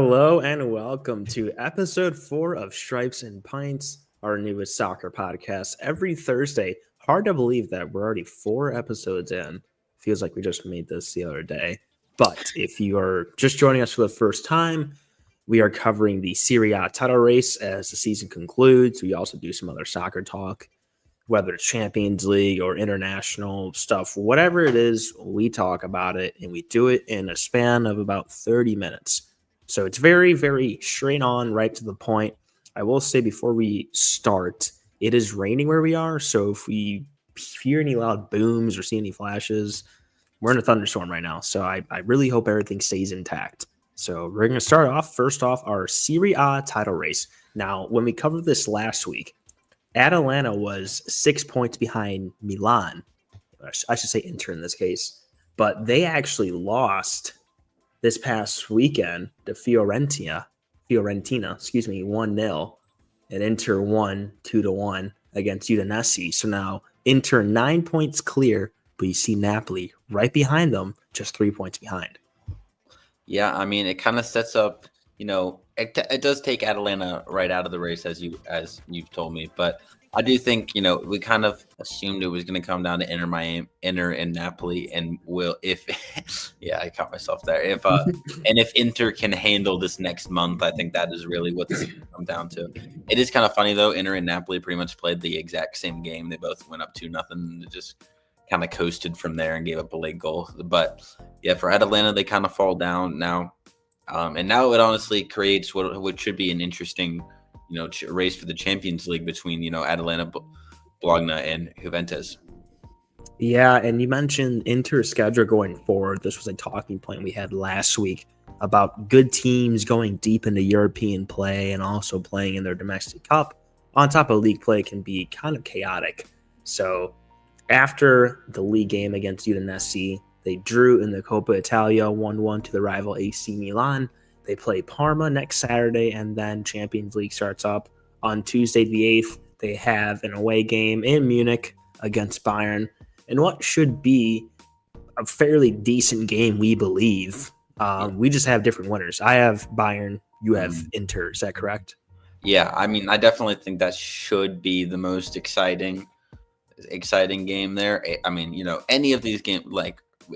Hello and welcome to episode 4 of Stripes and Pints, our newest soccer podcast. Every Thursday, hard to believe that we're already 4 episodes in. Feels like we just made this the other day. But if you are just joining us for the first time, we are covering the Serie A title race as the season concludes. We also do some other soccer talk, whether it's Champions League or international stuff, whatever it is, we talk about it and we do it in a span of about 30 minutes. So it's very, very straight on, right to the point. I will say before we start, it is raining where we are. So if we hear any loud booms or see any flashes, we're in a thunderstorm right now. So I really hope everything stays intact. So we're going to start off, first off, our Serie A title race. Now, when we covered this last week, Atalanta was 6 points behind Milan. I should say Inter in this case. But they actually lost this past weekend to Fiorentina, 1-0. And Inter won 2-1 against Udinese. So now Inter 9 points clear, but you see Napoli right behind them, just 3 points behind. Yeah, I mean, it kind of sets up, it does take Atalanta right out of the race, as you've told me. But I do think, we kind of assumed it was going to come down to Inter and Napoli, and yeah, I caught myself there. If Inter can handle this next month, I think that is really what this is going to come down to. It is kind of funny though. Inter and Napoli pretty much played the exact same game. They both went up 2-0 and just kind of coasted from there and gave up a late goal. But yeah, for Atalanta, they kind of fall down now. And now it honestly creates what should be an interesting, race for the Champions League between, Atalanta, Bologna, and Juventus. Yeah, and you mentioned Inter's schedule going forward. This was a talking point we had last week about good teams going deep into European play and also playing in their domestic cup. On top of league play can be kind of chaotic. So after the league game against Udinese, they drew in the Coppa Italia 1-1 to the rival AC Milan. They play Parma next Saturday, and then Champions League starts up on Tuesday the 8th. They have an away game in Munich against Bayern, and what should be a fairly decent game, we believe. We just have different winners. I have Bayern, you have Inter. Is that correct? Yeah, I mean, I definitely think that should be the most exciting game there. I mean, any of these games,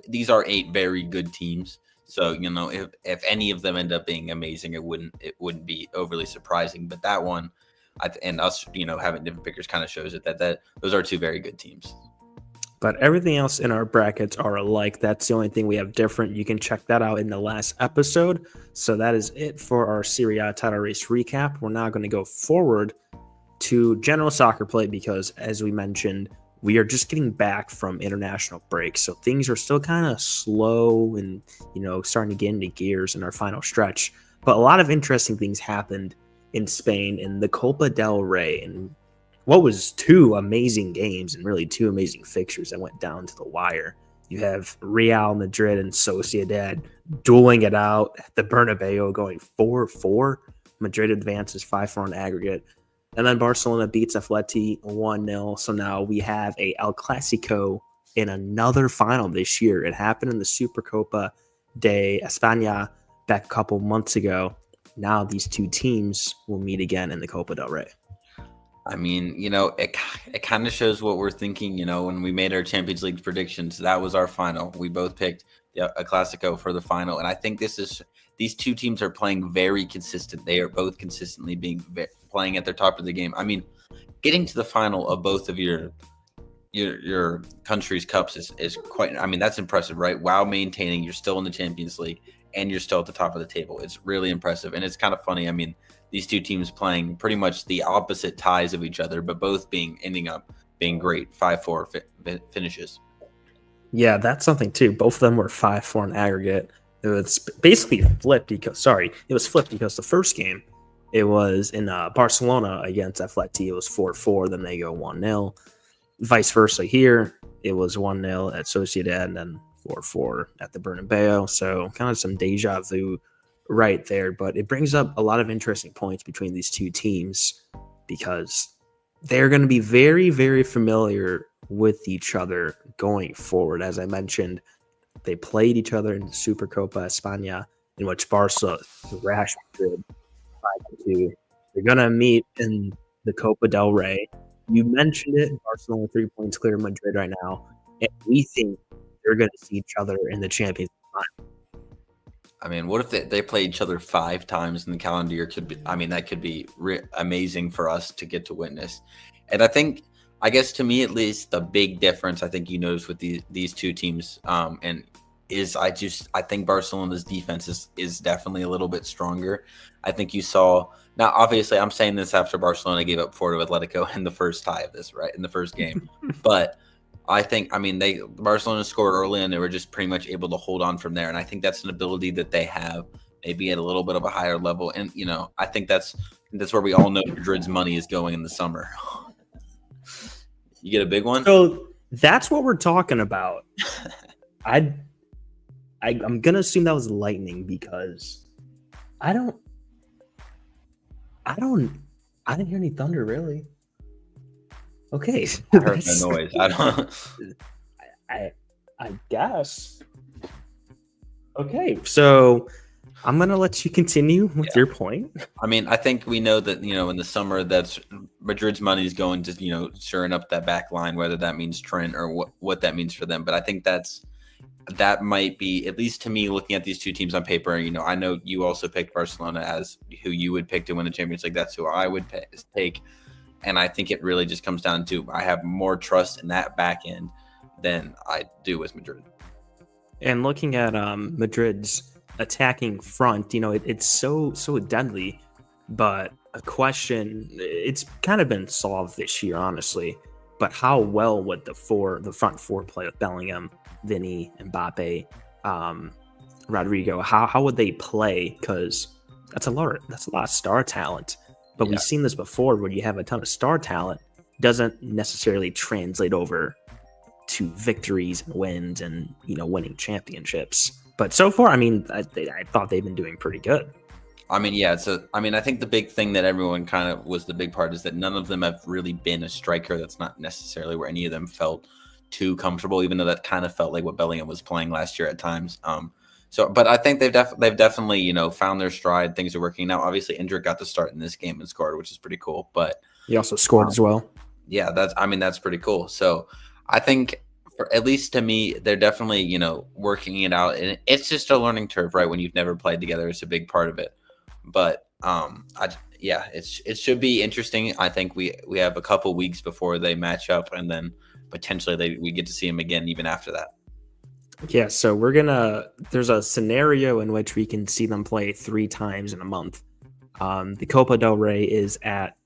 these are 8 very good teams. So, if any of them end up being amazing, it wouldn't be overly surprising. But that one, and us, having different pickers kind of shows it that those are 2 very good teams. But everything else in our brackets are alike. That's the only thing we have different. You can check that out in the last episode. So that is it for our Serie A title race recap. We're now going to go forward to general soccer play because, as we mentioned, we are just getting back from international break. So things are still kind of slow and, starting to get into gears in our final stretch. But a lot of interesting things happened in Spain in the Copa del Rey. And what was 2 amazing games and really 2 amazing fixtures that went down to the wire. You have Real Madrid and Sociedad dueling it out at the Bernabeu going 4-4. Madrid advances 5-4 on aggregate. And then Barcelona beats Atleti 1-0. So now we have a El Clasico in another final this year. It happened in the Supercopa de España back a couple months ago. Now these 2 teams will meet again in the Copa del Rey. I mean, it kind of shows what we're thinking, when we made our Champions League predictions. That was our final. We both picked a Clasico for the final. And I think these 2 teams are playing very consistent. They are both consistently playing at their top of the game. I mean, getting to the final of both of your country's cups is quite, I mean, that's impressive, right? While maintaining, you're still in the Champions League and you're still at the top of the table. It's really impressive. And it's kind of funny. I mean, these 2 teams playing pretty much the opposite ties of each other, but both ending up being great 5-4 finishes. Yeah, that's something too. Both of them were 5-4 in aggregate. It was basically flipped because the first game, it was in Barcelona against Atleti. It was 4-4. Then they go 1-0. Vice versa here. It was 1-0 at Sociedad and then 4-4 at the Bernabeu. So kind of some deja vu right there. But it brings up a lot of interesting points between these 2 teams because they're going to be very, very familiar with each other going forward. As I mentioned, they played each other in the Supercopa España in which Barca thrashed Madrid 5-2. They're gonna meet in the Copa del Rey. You mentioned it. Barcelona 3 points clear of Madrid right now, and we think they're gonna see each other in the Champions League. I mean, what if they play each other 5 times in the calendar year? That could be amazing for us to get to witness. And I guess to me at least, the big difference I think you notice with these two teams, and is I think Barcelona's defense is definitely a little bit stronger. I think you saw now. Obviously, I'm saying this after Barcelona gave up 4 to Atletico in the first tie of this, right, in the first game, but. Barcelona scored early and they were just pretty much able to hold on from there. And I think that's an ability that they have maybe at a little bit of a higher level. And, I think that's where we all know Madrid's money is going in the summer. You get a big one? So that's what we're talking about. I'm going to assume that was lightning because I didn't hear any thunder really. Okay. I heard no noise. I don't. I guess. Okay, so I'm gonna let you continue with your point. I mean, I think we know that in the summer that's Madrid's money is going to shoring up that back line, whether that means Trent or what that means for them. But I think that might be, at least to me, looking at these two teams on paper. I know you also picked Barcelona as who you would pick to win the Champions League. That's who I would take. And I think it really just comes down to I have more trust in that back end than I do with Madrid. And looking at Madrid's attacking front, it's so deadly. But a question, it's kind of been solved this year, honestly. But how well would the front four play with Bellingham, Vinny, Mbappe, Rodrigo? How would they play? Because that's a lot of star talent. But we've seen this before where you have a ton of star talent, doesn't necessarily translate over to victories and wins and, winning championships. But so far, I thought they've been doing pretty good. I think the big thing that everyone kind of was the big part is that none of them have really been a striker. That's not necessarily where any of them felt too comfortable, even though that kind of felt like what Bellingham was playing last year at times. But I think they've definitely found their stride. Things are working now. Obviously, Endrick got the start in this game and scored, which is pretty cool. But he also scored as well. Yeah, that's pretty cool. So I think, at least to me, they're definitely working it out, and it's just a learning curve, right? When you've never played together, it's a big part of it. But it should be interesting. I think we have a couple weeks before they match up, and then potentially we get to see them again even after that. Yeah, so there's a scenario in which we can see them play 3 times in a month. The Copa del Rey is at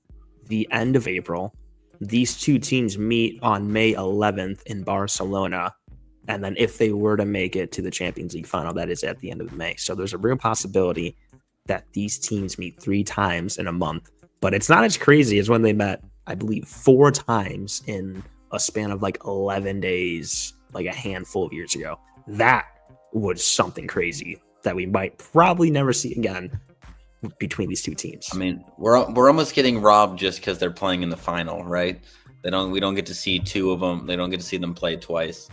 the end of April. These two teams meet on May 11th in Barcelona. And then if they were to make it to the Champions League final, that is at the end of May. So there's a real possibility that these teams meet 3 times in a month. But it's not as crazy as when they met, I believe, 4 times in a span of 11 days, a handful of years ago. That was something crazy that we might probably never see again between these two teams. I mean, we're almost getting robbed just because they're playing in the final, right? We don't get to see 2 of them. They don't get to see them play twice,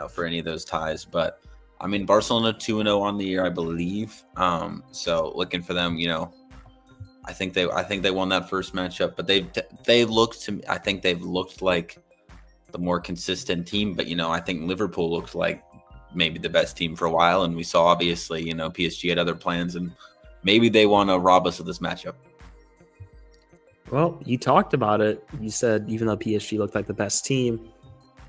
for any of those ties. But I mean, Barcelona 2-0 on the year, I believe. So looking for them, I think they won that first matchup, but I think they've looked like the more consistent team. But I think Liverpool looked like maybe the best team for a while, and we saw obviously PSG had other plans, and maybe they want to rob us of this matchup. Well, you talked about it. You said even though PSG looked like the best team,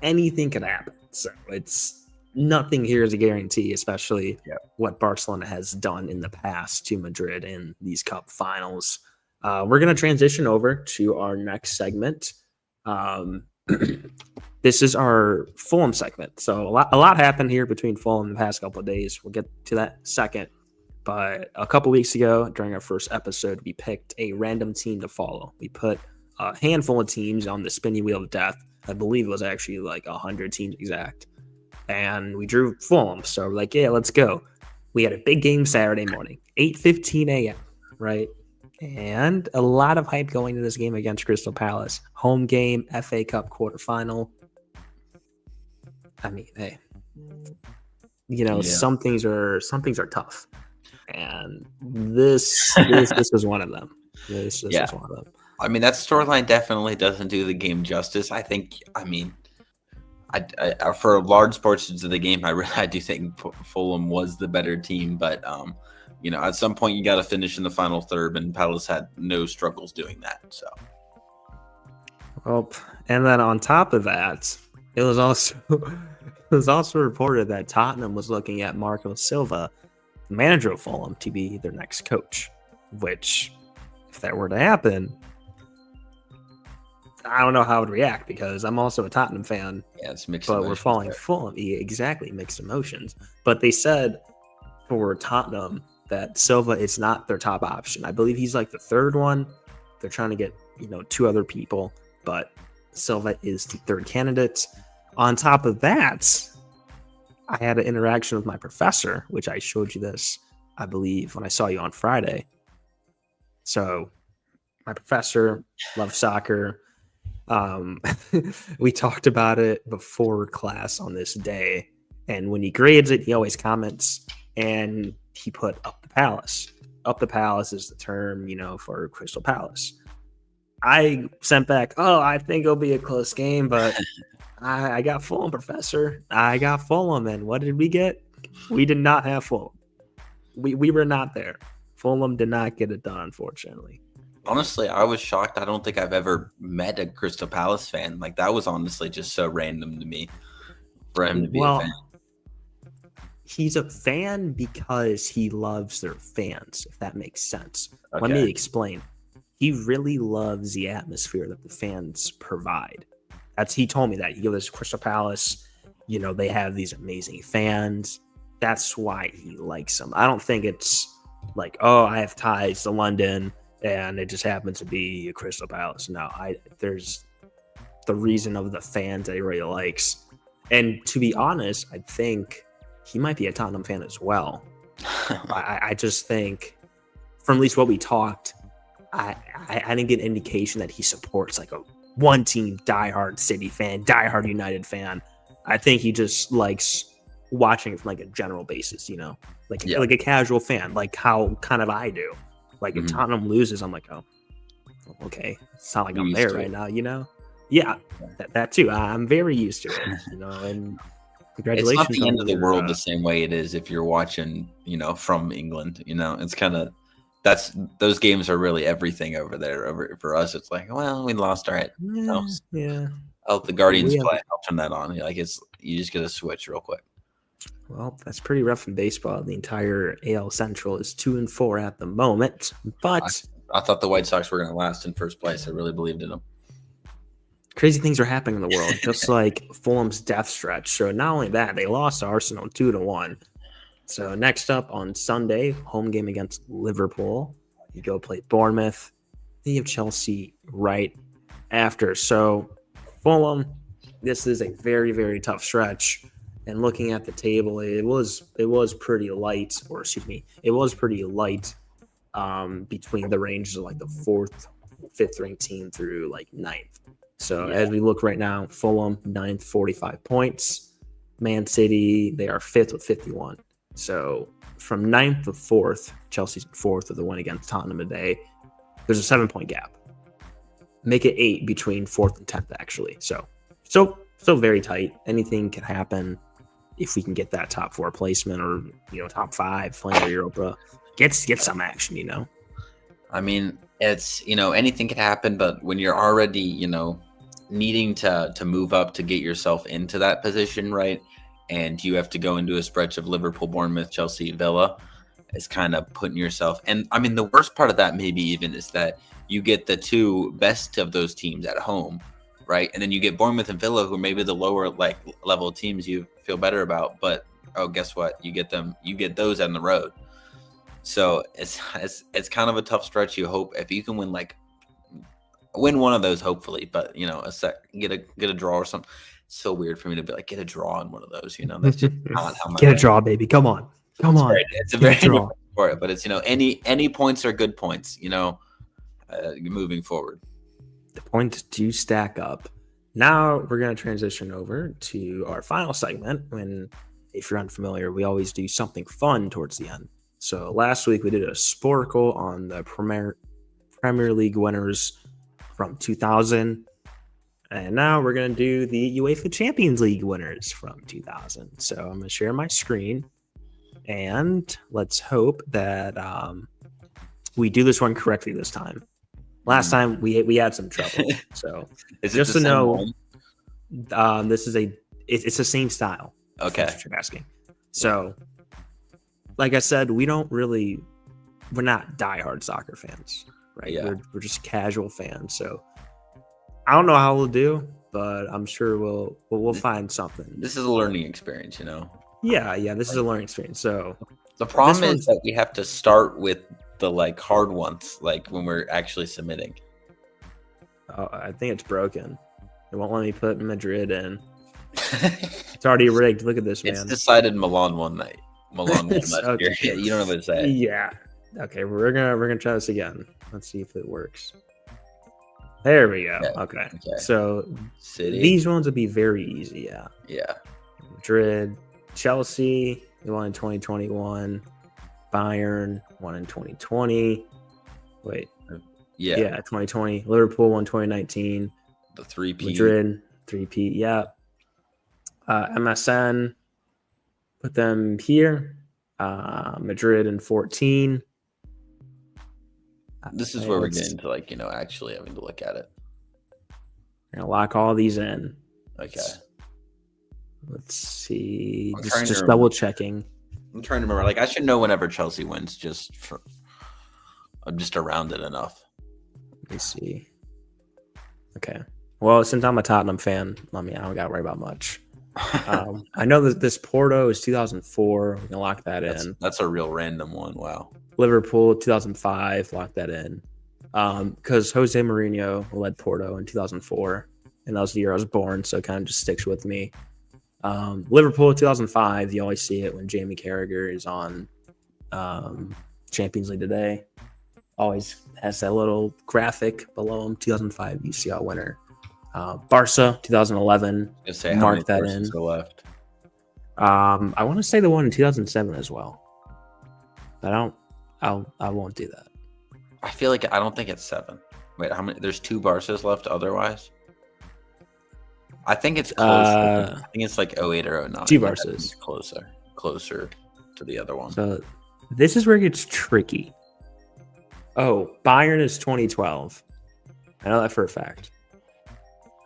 anything could happen. So it's nothing here is a guarantee, especially what Barcelona has done in the past to Madrid in these cup finals. We're going to transition over to our next segment. This is our Fulham segment. So a lot happened here between Fulham in the past couple of days. We'll get to that second. But a couple weeks ago, during our first episode, we picked a random team to follow. We put a handful of teams on the spinning wheel of death. I believe it was actually 100 teams exact. And we drew Fulham. So we're like, yeah, let's go. We had a big game Saturday morning, 8:15 a.m., right? And a lot of hype going into this game against Crystal Palace. Home game, FA Cup quarterfinal. I mean, hey, some things are tough. And this was one of them. This Yeah. was one of them. I mean, that storyline definitely doesn't do the game justice. I think, I mean, for large portions of the game, I do think Fulham was the better team, but at some point you got to finish in the final third, and Palace had no struggles doing that. So, well, and then on top of that, it was also reported that Tottenham was looking at Marco Silva, the manager of Fulham, to be their next coach. Which, if that were to happen, I don't know how I would react because I'm also a Tottenham fan. Yeah, it's mixed but emotions. We're falling there. Fulham. Yeah, exactly, mixed emotions. But they said for Tottenham that Silva is not their top option. I believe he's like the third one. They're trying to get, two other people, but Silva is the third candidate. On top of that, I had an interaction with my professor, which I showed you this, I believe, when I saw you on Friday. So my professor loves soccer. We talked about it before class on this day, and when he grades it, he always comments, and he put up the Palace. Up the Palace is the term, for Crystal Palace. I sent back, I think it'll be a close game, but I got Fulham, professor. I got Fulham, and what did we get? We did not have Fulham. We were not there. Fulham did not get it done, unfortunately. Honestly, I was shocked. I don't think I've ever met a Crystal Palace fan. Like, that was honestly just so random to me for him to be a fan. He's a fan because he loves their fans, if that makes sense. Okay. Let me explain. He really loves the atmosphere that the fans provide. He told me that. He goes, Crystal Palace, they have these amazing fans. That's why he likes them. I don't think it's like, I have ties to London and it just happens to be a Crystal Palace. No, there's the reason of the fans that he really likes. And to be honest, I think he might be a Tottenham fan as well. I just think, from at least what we talked, I didn't get an indication that he supports like a one team diehard City fan, diehard United fan. I think he just likes watching it from like a general basis, like a casual fan, like how kind of I do. Like if Tottenham loses, I'm like, oh, okay, it's not like I'm there right now, Yeah, that too. I'm very used to it, and congratulations. It's not the end of the world the same way it is if you're watching, from England. It's kind of those games are really everything over there. For us, it's like, well, we lost, all right. Yeah. Oh, the Guardians play. I'll turn that on. Like you just get a switch real quick. Well, that's pretty rough in baseball. The entire AL Central is 2-4 at the moment, but I thought the White Sox were going to last in first place. I really believed in them. Crazy things are happening in the world, just like Fulham's death stretch. So not only that, they lost to Arsenal 2-1. So next up on Sunday, home game against Liverpool. You go play Bournemouth. Then you have Chelsea right after. So Fulham, this is a very, very tough stretch. And looking at the table, it was pretty light, it was pretty light between the ranges of like the 4th, 5th ranked team through like 9th. So as we look right now, Fulham 9th, 45 points. Man City, they are 5th with 51. So from 9th to 4th, Chelsea's 4th with the win against Tottenham today. There's a 7-point gap. Make it 8 between 4th and 10th, actually. So very tight. Anything can happen if we can get that top 4 placement or top 5 playing for Europa. Get some action. I mean, it's anything can happen, but when you're already needing to move up to get yourself into that position, right? And you have to go into a stretch of Liverpool, Bournemouth, Chelsea, Villa, is kind of putting yourself. And I mean, the worst part of that maybe even is that you get the 2 best of those teams at home, right? And then you get Bournemouth and Villa, who are maybe the lower level teams you feel better about. But guess what? You get those on the road. So it's kind of a tough stretch. You hope if you can win one of those, hopefully, but get a draw or something. It's so weird for me to be like, get a draw in one of those. That's just not how my get a draw, baby. Come on. It's a very different for it, but it's any points are good points. Moving forward, the points do stack up. Now we're going to transition over to our final segment. When, if you're unfamiliar, we always do something fun towards the end. So last week we did a Sporkle on the Premier League winners from 2000. And now we're going to do the UEFA Champions League winners from 2000. So I'm going to share my screen. And let's hope that we do this one correctly this time. Last time we had some trouble. So Is it just the to same know, one? this is it's the same style. Okay. That's what you're asking. So, like I said, we're not diehard soccer fans, right? Yeah. We're just casual fans. So I don't know how we'll do, but I'm sure we'll find something. This is a learning experience, you know. Yeah. This is a learning experience. So the problem is that we have to start with the like hard ones, like when we're actually submitting. I think it's broken. It won't let me put Madrid in. It's already rigged. Look at this, man. It's decided Milan won night. Milan won that okay. year. You don't know what to say. Yeah. Okay, we're gonna try this again. Let's see if it works. There we go. Okay. So City. These ones would be very easy. Yeah. Yeah. Madrid, Chelsea, they won in 2021. Bayern won in 2020. Wait. Yeah. 2020. Liverpool won 2019. The 3P. Madrid 3P. Yeah. MSN, put them here. Madrid in 14. This is where we're getting to actually having to look at it. We're gonna lock all these in. Okay. Let's see. I'm Just double checking. I'm trying to remember. Like I should know whenever Chelsea wins. I'm just around it enough. Let me see. Okay. Well, since I'm a Tottenham fan, I don't got to worry about much. I know that this Porto is 2004. We can lock that in. That's a real random one. Wow. Liverpool 2005. Lock that in. Because Jose Mourinho led Porto in 2004, and that was the year I was born, so it kind of just sticks with me. Liverpool 2005. You always see it when Jamie Carragher is on Champions League Today. Always has that little graphic below him. 2005 UCL winner. Barca 2011. Mark that in. Left. I want to say the one in 2007 as well. But I won't do that. I feel like I don't think it's 7. Wait, how many? There's 2 Barcas left otherwise. I think it's closer. I think it's like 08 or 09. 2 Barcas. Closer to the other one. So this is where it gets tricky. Oh, Bayern is 2012. I know that for a fact.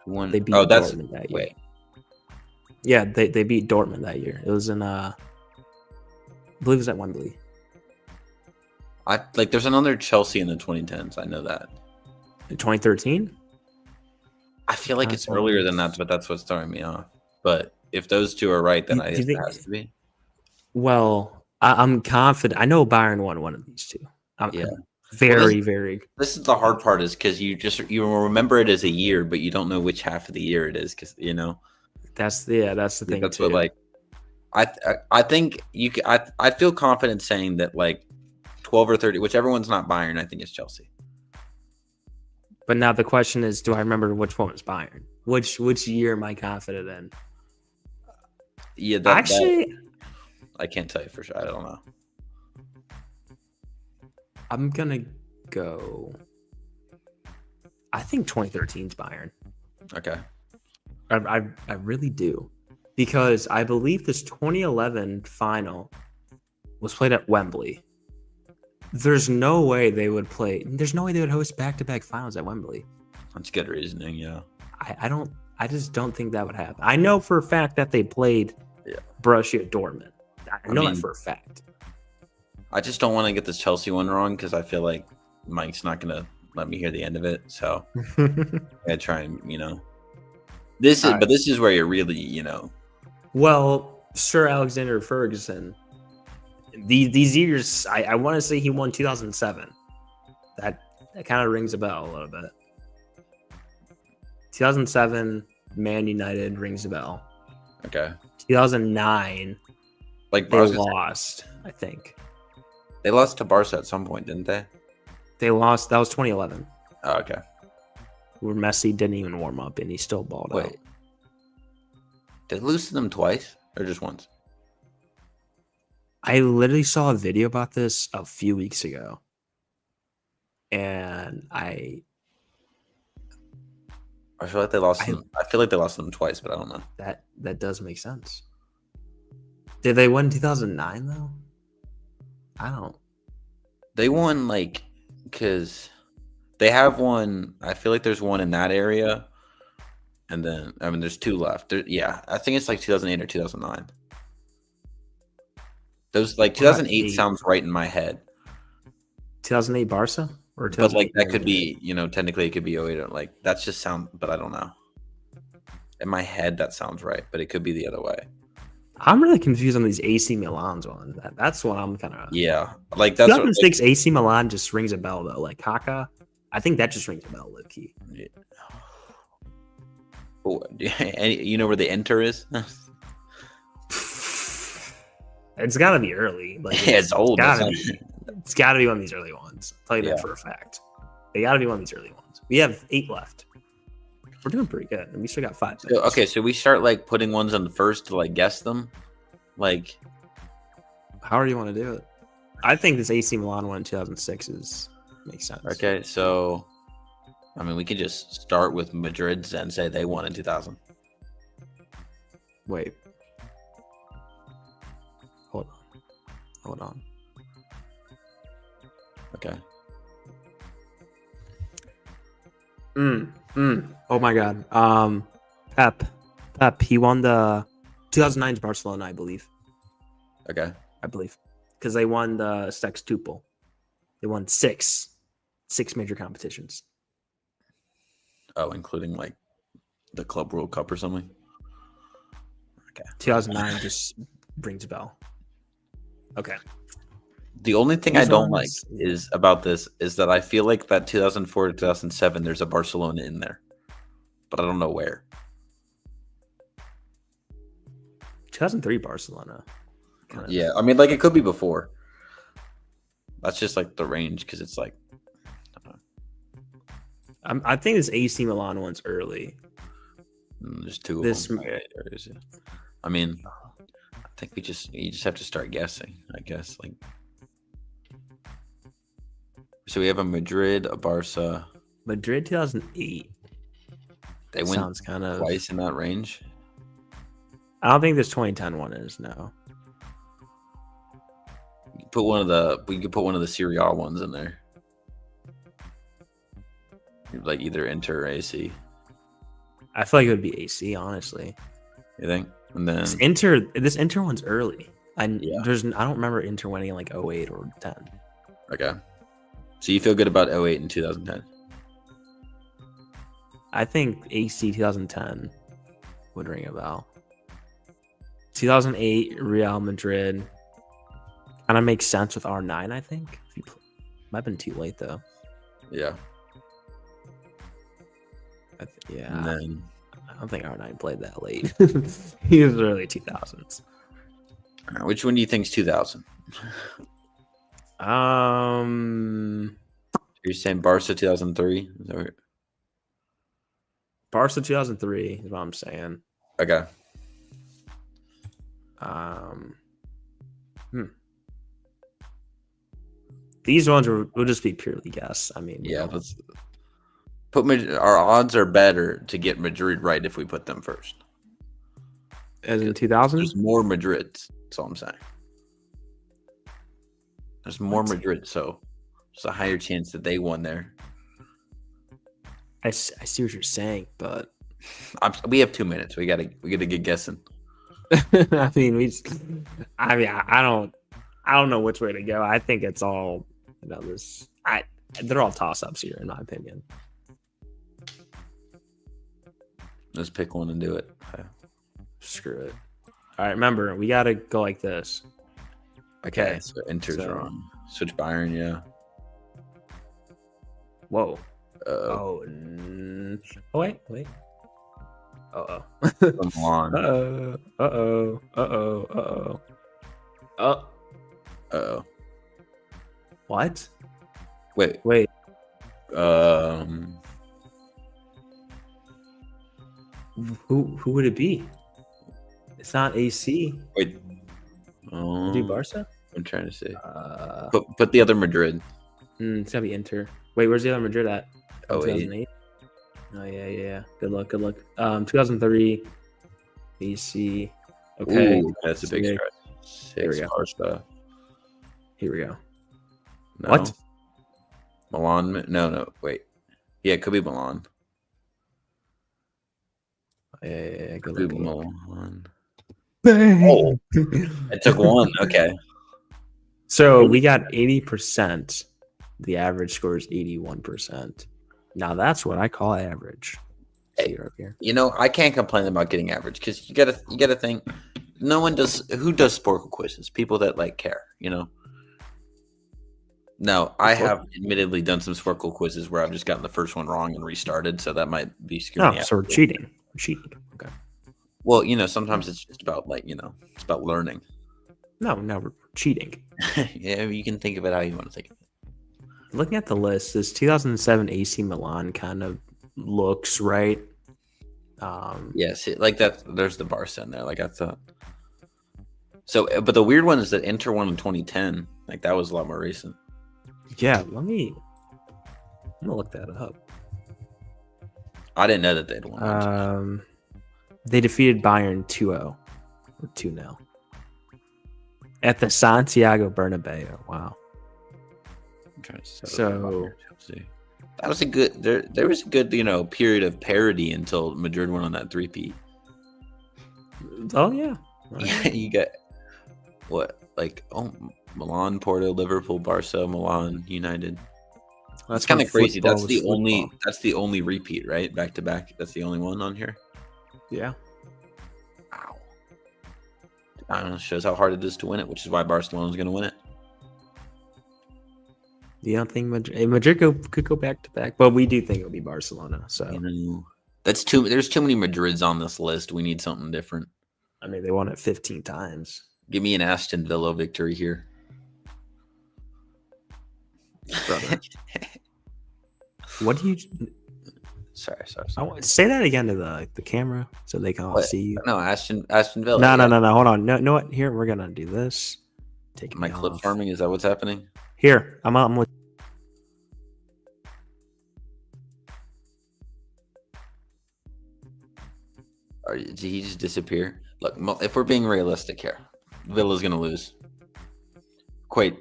They beat Dortmund that year. Wait. Yeah, they beat Dortmund that year. It was in I believe it was at Wembley. There's another Chelsea in the 2010s. I know that. In 2013? I feel like it's earlier than that, but that's what's throwing me off. But if those 2 are right, then it has to be. Well, I'm confident. I know Bayern won one of these 2. Yeah. Very. This is the hard part, is because you remember it as a year, but you don't know which half of the year it is, because That's the thing. That's too. what I think I feel confident saying that 12 or 30, whichever one's not Bayern, I think it's Chelsea. But now the question is, do I remember which one was Bayern? Which year am I confident in? Yeah, I can't tell you for sure. I don't know. I'm gonna go. I think 2013's Bayern. Okay. I really do, because I believe this 2011 final was played at Wembley. There's no way they would host back-to-back finals at Wembley. That's good reasoning. Yeah. I just don't think that would happen. I know for a fact that they played Borussia Dortmund. I know that for a fact. I just don't want to get this Chelsea one wrong, because I feel like Mike's not going to let me hear the end of it. So I try and, this is where you're really, Well, Sir Alexander Ferguson, these years, I want to say he won 2007. That kind of rings a bell a little bit. 2007, Man United rings a bell. Okay. 2009, they lost, I think. They lost to Barca at some point, didn't they? They lost. That was 2011. Oh, okay. Where Messi didn't even warm up, and he still balled out. Did they lose to them twice or just once? I literally saw a video about this a few weeks ago, and I feel like they lost I them. I feel like they lost them twice, but I don't know. that does make sense. Did they win 2009 though? I don't. They won like because they have one. I feel like there's one in that area, and then I mean there's two left. Yeah, I think it's like 2008 or 2009. Those like What about 2008 sounds right in my head, 2008 Barca or but like 2008 that could Madrid? be technically it could be 08. Like that's just sound, but I don't know. In my head that sounds right, but it could be the other way. I'm really confused on these AC Milan's one. That's what I'm kind of. Yeah, like that's what. 2006 AC Milan just rings a bell though. Like Kaka, I think that just rings a bell, low key. Yeah. Oh, you know where the enter is? It's got to be early. Like Yeah, it's old. It's got to be one of these early ones. I'll tell you that for a fact. They got to be one of these early ones. We have 8 left. We're doing pretty good, and we still got 5 minutes. Okay, so we start like putting ones on the first to like guess them. Like, however you want to do it. I think this AC Milan one in 2006 makes sense. Okay, so I mean, we could just start with Madrid's and say they won in 2000. Wait. Hold on. Okay. Oh my god. Pep. He won the 2009's Barcelona, I believe. Okay. Because they won the Sextuple. They won six major competitions. Oh, including like the Club World Cup or something. Okay. 2009 just rings a bell. Okay. The only thing I don't like is about this is that I feel like that 2004 to 2007 there's a Barcelona in there, but I don't know where. 2003 Barcelona. Yeah, I mean, like it could be before. That's just like the range because it's like. I think this AC Milan one's early. There's 2 of them. I mean, I think you just have to start guessing. I guess like. So we have a Madrid, a Barca. Madrid 2008. They went sounds kind of twice in that range. I don't think this 2010 one is, no. We could put one of the Serie A ones in there. Like either Inter or AC. I feel like it would be AC, honestly. You think? And then this Inter one's early. I don't remember Inter winning in like 08 or 10. Okay. So you feel good about 08 and 2010? I think AC 2010 would ring a bell. 2008 Real Madrid kind of makes sense with R9, I think. Might have been too late though. Yeah. And then I don't think R9 played that late. He was early 2000s. Which one do you think is 2000? You're saying Barca 2003? Barca 2003 is what I'm saying. Okay. These ones will just be purely guess. I mean, yeah, let's put our odds are better to get Madrid right if we put them first. As in 2000? There's more Madrids. That's all I'm saying. There's more Madrid, so there's a higher chance that they won there. I see what you're saying, but we have 2 minutes. We gotta get guessing. I mean, I don't know which way to go. I think it's all they're all toss-ups here, in my opinion. Let's pick one and do it. Okay. Screw it. All right, remember, we got to go like this. Okay, so Inter's wrong. Switch Bayern, yeah. Whoa. Wait. Uh-oh. Come on. Uh-oh. Uh-oh. What? Wait. Who would it be? It's not AC. Wait. Do Oh, Barca? I'm trying to see. Uh, Put the other Madrid. it's gotta be Inter. Wait, where's the other Madrid at? In Oh, 2008. Oh yeah. Good luck. 2003 BC. Okay. Ooh, that's a big Six. stretch. Here we 6 go. Barca. Here we go. No. What? Milan? No. Wait. Yeah, it could be Milan. Yeah. Good Could luck. be Good luck. Milan. Bang. It took one. Okay. So we got 80%. The average score is 81%. Now that's what I call average. See it up here. You know, I can't complain about getting average because you gotta think. No one does. Who does Sporkle quizzes? People that like care. You know. No, I have admittedly done some Sporkle quizzes where I've just gotten the first one wrong and restarted, so that might be screwing. Oh, so we're cheating. We're cheating. Okay. Well, you know, sometimes it's just about it's about learning. No, we're cheating. Yeah, you can think of it how you want to think of it. Looking at the list, this 2007 AC Milan kind of looks right. Yes, like that. There's the Barca in there. Like I thought. So, but the weird one is that Inter won in 2010. Like that was a lot more recent. Yeah, I'm gonna look that up. I didn't know that they'd won. They defeated Bayern 2-0 or 2-0 at the Santiago Bernabeu. Wow. So that was a good. There was a good period of parity until Madrid went on that three-peat. Oh yeah. Yeah, you got what Milan, Porto, Liverpool, Barca, Milan, United. That's kind of crazy. That's the only repeat, right? Back to back. That's the only one on here. Yeah. Wow. I don't know. Shows how hard it is to win it, which is why Barcelona's going to win it. You don't think Madrid could go back to back, but we do think it'll be Barcelona. So there's too many Madrids on this list. We need something different. I mean, they won it 15 times. Give me an Aston Villa victory here, brother. What do you? Sorry. Say that again to the camera so they can all see you. No, Aston Villa. No. Hold on. No. What? Here we're gonna do this. Take my clip farming. Is that what's happening? Here, I'm with. Did he just disappear? Look, if we're being realistic here, Villa's going to lose quite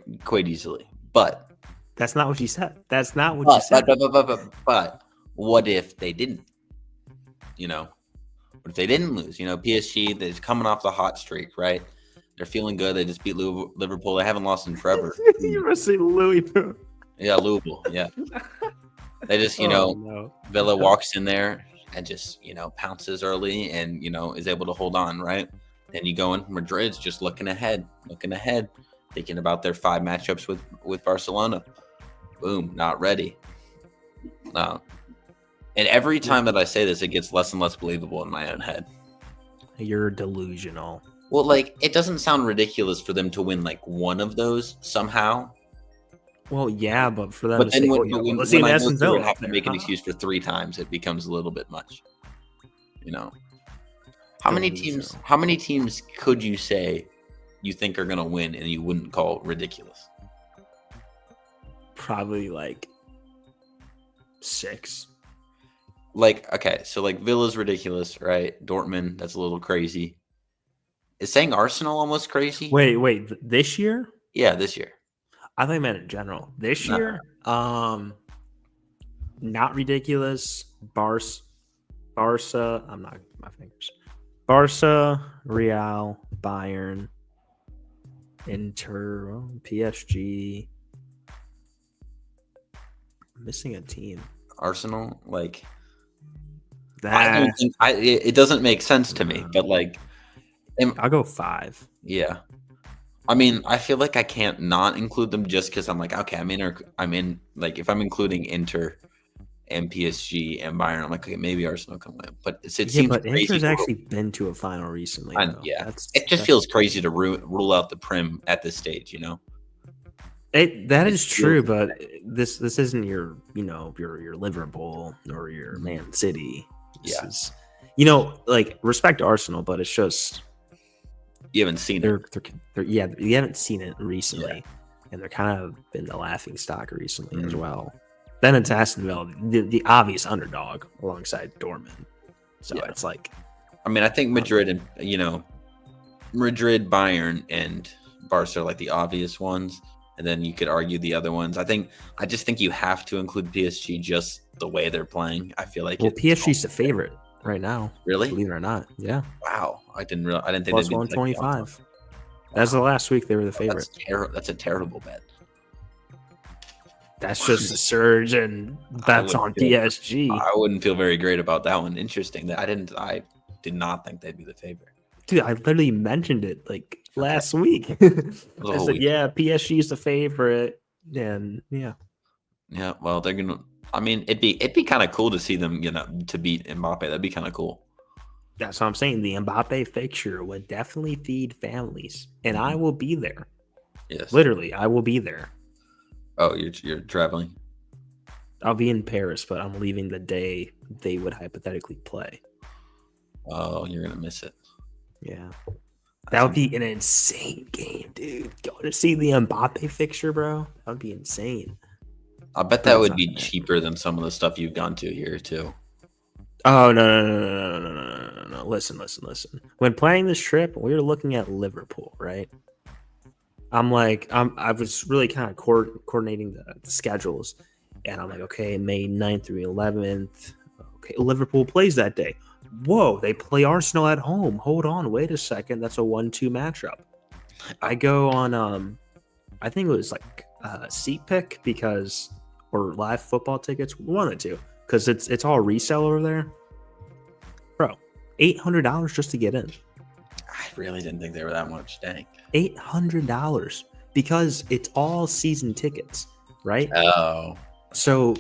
easily. But that's not what you said. That's not what you said. But what if they didn't? What if they didn't lose? PSG, they're coming off the hot streak, right? They're feeling good. They just beat Liverpool. They haven't lost in forever. You must say Louisville. Yeah, Louisville. Yeah. They just, Villa walks in there and just, pounces early and, is able to hold on, right? Then you go in, Madrid's just looking ahead, thinking about their 5 matchups with Barcelona. Boom, not ready. And every time that I say this, it gets less and less believable in my own head. You're delusional. Well, it doesn't sound ridiculous for them to win one of those somehow. Well, yeah, but for them but to then say, let's see, Aston Villa have to make an excuse for 3 times, it becomes a little bit much. How many teams could you say you think are going to win and you wouldn't call ridiculous? Probably 6. Okay, so Villa's ridiculous, right? Dortmund, that's a little crazy. Is saying Arsenal almost crazy? Wait, this year? Yeah, this year. I think I meant in general. This year, not ridiculous. Barca, I'm not my fingers. Barca, Real, Bayern, Inter, PSG. I'm missing a team. Arsenal, that. I don't think it doesn't make sense to me, but I'll go 5. Yeah. I mean, I feel like I can't not include them just because I'm okay, I'm in, if I'm including Inter and PSG and Bayern, I'm okay, maybe Arsenal can win. But it seems but crazy. Inter's actually been to a final recently. It just feels crazy to rule out the Prem at this stage, That is true, but this isn't your Liverpool or your Man City. This is, respect Arsenal, but it's just You haven't seen it. Yeah, you haven't seen it recently, and they're kind of been the laughing stock recently as well. Then it's Aston Villa, the obvious underdog alongside Dortmund. So it's like, I mean, I think Madrid and Madrid, Bayern, and Barca are like the obvious ones, and then you could argue the other ones. I just think you have to include PSG just the way they're playing. I feel like PSG's the favorite right now. Really? Believe it or not, yeah. Wow, I didn't think plus 125. As of last week, they were the favorite. That's a terrible bet. That's just a surge and bets on PSG. I wouldn't feel very great about that one. Interesting. I did not think they'd be the favorite. Dude, I literally mentioned it like last week. I said, PSG is the favorite, and yeah. Well, they're gonna. I mean, it'd be kind of cool to see them, to beat Mbappe. That'd be kind of cool. That's what I'm saying. The Mbappe fixture would definitely feed families, and I will be there. Yes, literally, I will be there. Oh, you're traveling? I'll be in Paris, but I'm leaving the day they would hypothetically play. Oh, you're gonna miss it. Yeah. That would be an insane game, dude. Go to see the Mbappe fixture, bro. That would be insane. I bet that would be cheaper than some of the stuff you've gone to here, too. Oh, no. Listen. When planning this trip, we were looking at Liverpool, right? I was really kind of coordinating the schedules. And I'm like, okay, May 9th through 11th. Okay, Liverpool plays that day. Whoa, they play Arsenal at home. Hold on, wait a second. That's a 1-2 matchup. I go on, I think it was like seat pick or live football tickets, one or two, because it's all resale over there. Bro, $800 just to get in. I really didn't think they were that much. Dang. $800 because it's all season tickets, right? Oh. So,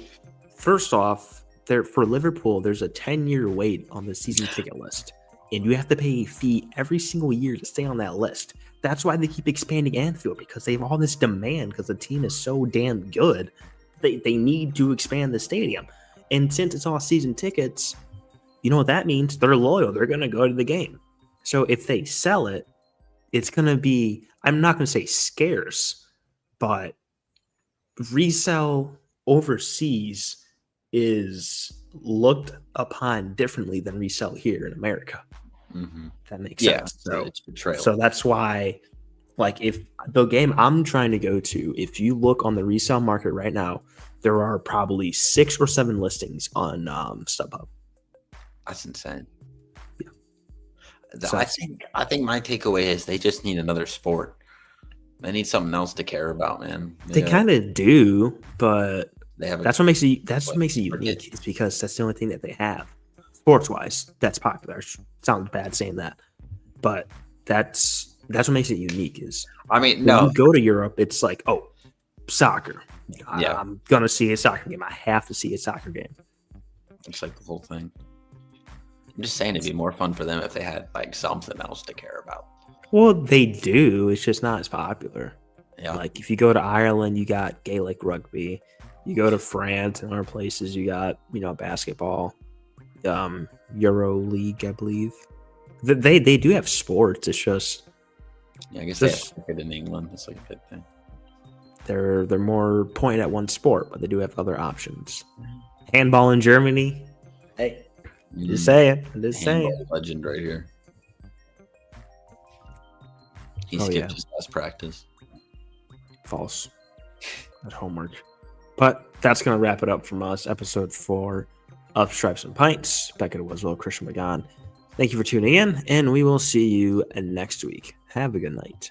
first off, for Liverpool, there's a 10-year wait on the season ticket list, and you have to pay a fee every single year to stay on that list. That's why they keep expanding Anfield, because they have all this demand because the team is so damn good. They need to expand the stadium. And since it's all season tickets, you know what that means? They're loyal. They're going to go to the game. So if they sell it, it's going to be, I'm not going to say scarce, but resell overseas is looked upon differently than resell here in America. Mm-hmm. That makes sense. It's betrayal. So that's why, like, if the game I'm trying to go to, if you look on the resale market right now, there are probably 6 or 7 listings on StubHub. That's insane. Yeah. So I think my takeaway is they just need another sport. They need something else to care about, man. They kind of do, but that's what makes it unique. Is because that's the only thing that they have, sports wise. That's popular. Sounds bad saying that, but that's what makes it unique. Is when you go to Europe, it's like, oh, soccer. Yeah, I'm gonna see a soccer game. I have to see a soccer game. It's like the whole thing. I'm just saying it'd be more fun for them if they had like something else to care about. Well, they do. It's just not as popular. Yeah. Like if you go to Ireland, you got Gaelic rugby. You go to France and other places, you got, basketball, Euro League, I believe. They do have sports. It's just, I guess they have cricket in England. It's like a big thing. They're more pointed at one sport, but they do have other options. Handball in Germany. Hey, just saying. Legend right here. He skipped his last practice. False. That's homework. But that's going to wrap it up from us. Episode 4 of Stripes and Pints. Becca Weswell, Christian McGon. Thank you for tuning in, and we will see you next week. Have a good night.